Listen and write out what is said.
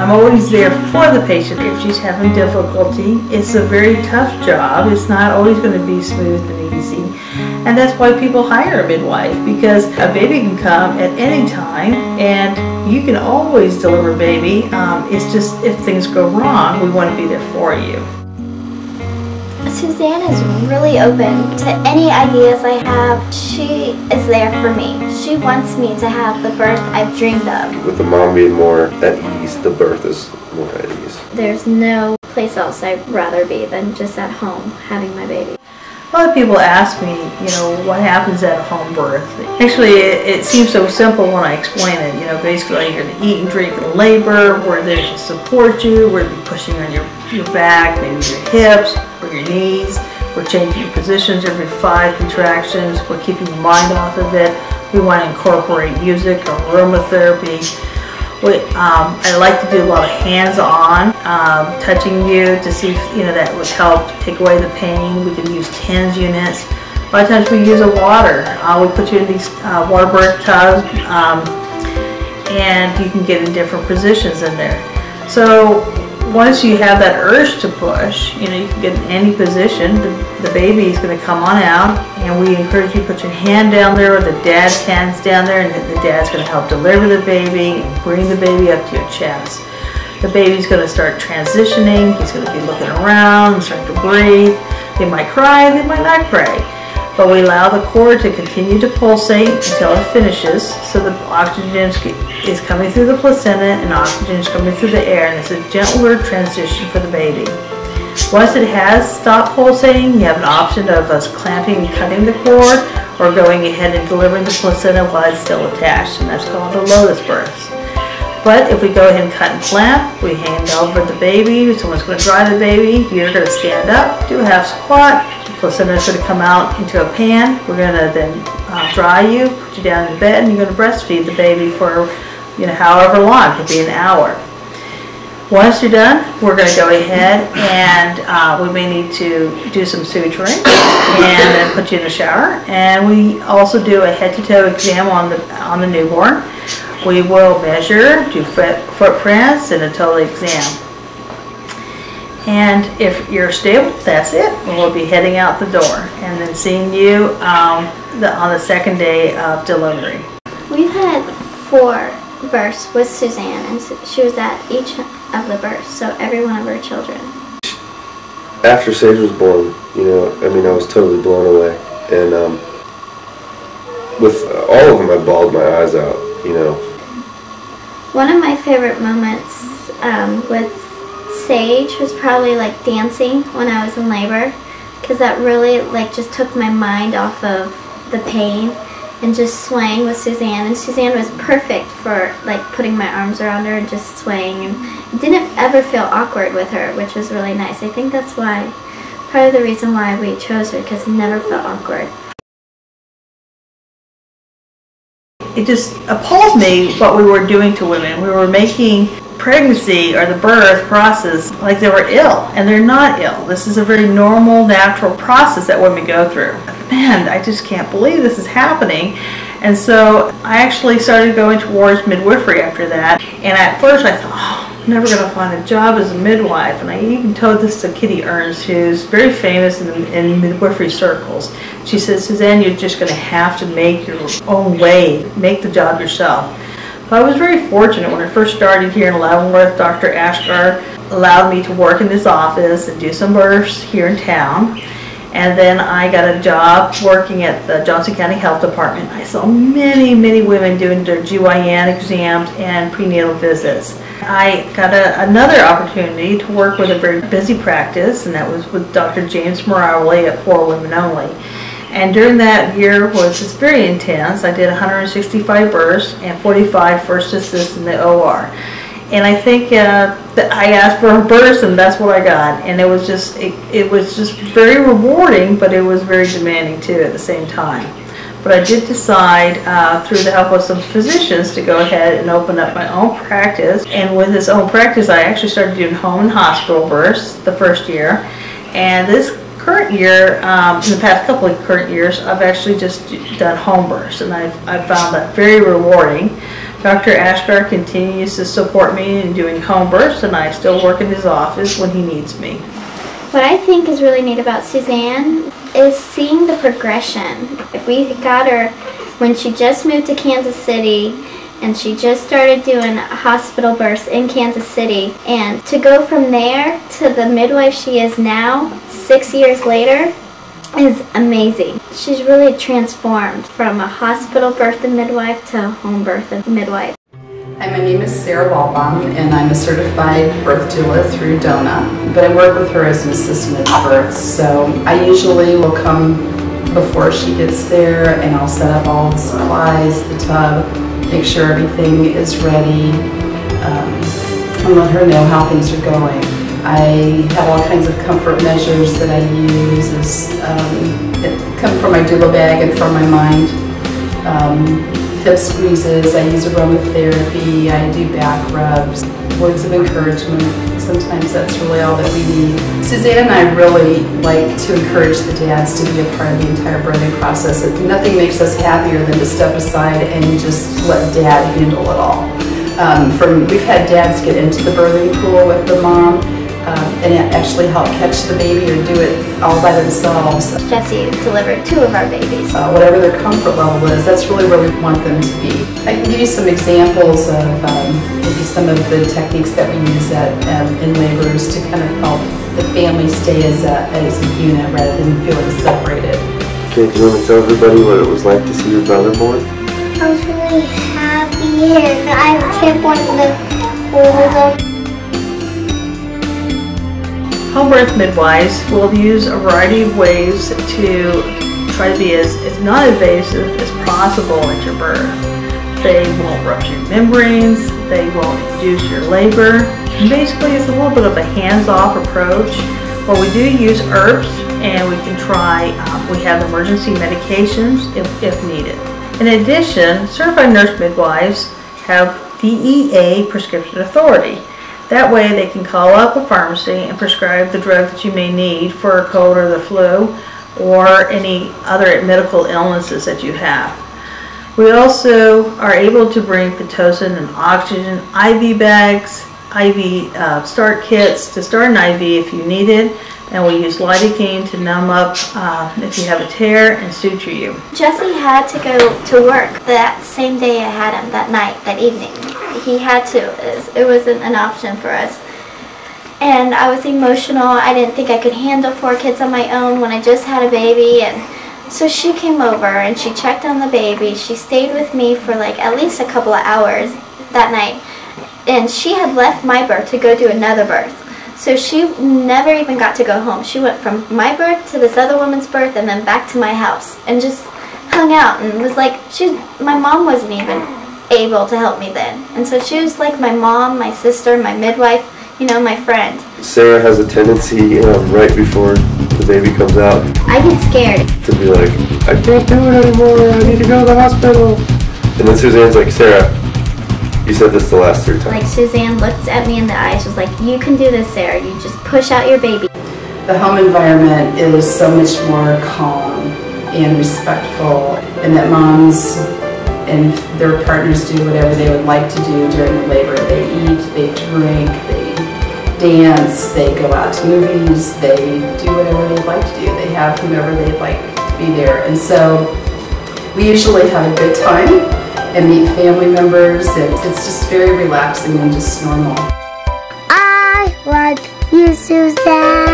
I'm always there for the patient if she's having difficulty. It's a very tough job. It's not always going to be smooth and easy. And that's why people hire a midwife, because a baby can come at any time and you can always deliver a baby. It's just if things go wrong, we want to be there for you. Suzanne is really open to any ideas I have. She is there for me. She wants me to have the birth I've dreamed of. With the mom being more at ease, the birth is more at ease. There's no place else I'd rather be than just at home having my baby. A lot of people ask me, what happens at a home birth. Actually, it seems so simple when I explain it. Basically you're going to eat and drink in labor, we're there to support you, we're going to be pushing on your back, maybe your hips, or your knees. We're changing your positions every 5 contractions. We're keeping your mind off of it. We want to incorporate music or aromatherapy. I like to do a lot of hands-on, touching you to see if that would help take away the pain. We can use TENS units. A lot of times we use a water. We put you in these water birth tubs, and you can get in different positions in there. So once you have that urge to push, you can get in any position. The baby is going to come on out, and we encourage you to put your hand down there, or the dad's hand's down there, and the dad's going to help deliver the baby and bring the baby up to your chest. The baby's going to start transitioning. He's going to be looking around, start to breathe. They might cry, they might not cry. But we allow the cord to continue to pulsate until it finishes, so the oxygen is coming through the placenta and oxygen is coming through the air, and it's a gentler transition for the baby. Once it has stopped pulsating, you have an option of us clamping and cutting the cord, or going ahead and delivering the placenta while it's still attached, and that's called a lotus birth. But if we go ahead and cut and clamp, we hand over the baby, someone's going to dry the baby, you're going to stand up, do a half squat, the placenta is going to come out into a pan, we're going to then dry you, put you down in the bed, and you're going to breastfeed the baby for however long, it could be an hour. Once you're done, we're going to go ahead and we may need to do some suturing and then put you in the shower. And we also do a head-to-toe exam on the newborn. We will measure, do footprints, and a total exam. And if you're stable, that's it. We'll be heading out the door and then seeing you on the second day of delivery. We've had 4 births with Suzanne, and she was at each of the births, so every one of her children. After Sage was born, I was totally blown away. And with all of them, I bawled my eyes out, One of my favorite moments with Sage was probably like dancing when I was in labor, because that really just took my mind off of the pain and just swaying with Suzanne. And Suzanne was perfect for putting my arms around her and just swaying, and didn't ever feel awkward with her, which was really nice. I think that's why, part of the reason why we chose her, because we never felt awkward. It just appalled me what we were doing to women. We were making pregnancy or the birth process like they were ill, and they're not ill. This is a very normal, natural process that women go through. Man, I just can't believe this is happening. And so I actually started going towards midwifery after that. And at first I thought, I'm never going to find a job as a midwife. And I even told this to Kitty Ernst, who's very famous in midwifery circles. She said, Suzanne, you're just going to have to make your own way, make the job yourself. But I was very fortunate when I first started here in Leavenworth. Dr. Ashgar allowed me to work in his office and do some births here in town. And then I got a job working at the Johnson County Health Department. I saw many, many women doing their GYN exams and prenatal visits. I got another opportunity to work with a very busy practice, and that was with Dr. James Morowley at 4 Women Only. And during that year was just very intense. I did 165 births and 45 first assists in the OR. And I think that I asked for a birth, and that's what I got. And it was just very rewarding, but it was very demanding too at the same time. But I did decide, through the help of some physicians, to go ahead and open up my own practice. And with this own practice, I actually started doing home and hospital births the first year. And this current year, in the past couple of current years, I've actually just done home births, and I've found that very rewarding, Dr. Ashgar continues to support me in doing home births, and I still work in his office when he needs me. What I think is really neat about Suzanne is seeing the progression. We got her when she just moved to Kansas City, and she just started doing hospital births in Kansas City. And to go from there to the midwife she is now, 6 years later, is amazing. She's really transformed from a hospital birth and midwife to a home birth and midwife. Hi, my name is Sarah Walbaum, and I'm a certified birth doula through DONA, but I work with her as an assistant at birth. So I usually will come before she gets there, and I'll set up all the supplies, the tub, make sure everything is ready, and let her know how things are going. I have all kinds of comfort measures that I use that come from my doula bag and from my mind. Hip squeezes, I use aromatherapy, I do back rubs, words of encouragement. Sometimes that's really all that we need. Suzanne and I really like to encourage the dads to be a part of the entire birthing process. Nothing makes us happier than to step aside and just let dad handle it all. We've had dads get into the birthing pool with the mom and actually help catch the baby or do it all by themselves. Jessie delivered 2 of our babies. Whatever their comfort level is, that's really where we want them to be. I can give you some examples of maybe some of the techniques that we use in labors to kind of help the family stay as a unit rather than feeling separated. Okay, do you want to tell everybody what it was like to see your brother born? I was really happy, and I kept wanting to hold him. Home birth midwives will use a variety of ways to try to be as non-invasive as possible at your birth. They won't rupture your membranes, they won't induce your labor, and basically it's a little bit of a hands-off approach where we do use herbs, and we can try, we have emergency medications if needed. In addition, certified nurse midwives have DEA prescription authority. That way they can call up a pharmacy and prescribe the drug that you may need for a cold or the flu or any other medical illnesses that you have. We also are able to bring Pitocin and oxygen, IV bags, IV start kits to start an IV if you need it, and we use lidocaine to numb up if you have a tear and suture you. Jessie had to go to work that same day I had him, that night, that evening. He had to. It wasn't an option for us. And I was emotional. I didn't think I could handle 4 kids on my own when I just had a baby. And so she came over and she checked on the baby. She stayed with me for like at least a couple of hours that night. And she had left my birth to go do another birth. So she never even got to go home. She went from my birth to this other woman's birth and then back to my house and just hung out and was like, my mom wasn't even able to help me then. And so she was like my mom, my sister, my midwife, you know, my friend. Sarah has a tendency right before the baby comes out I get scared. to be like, I can't do it anymore, I need to go to the hospital. And then Suzanne's like, Sarah, you said this the last 3 times. Like Suzanne looked at me in the eyes, was like, you can do this, Sarah. You just push out your baby. The home environment is so much more calm and respectful, and that moms and their partners do whatever they would like to do during the labor. They eat, they drink, they dance, they go out to movies, they do whatever they'd like to do. They have whomever they'd like to be there. And so we usually have a good time and meet family members. It's just very relaxing and just normal. I want you, Suzanne.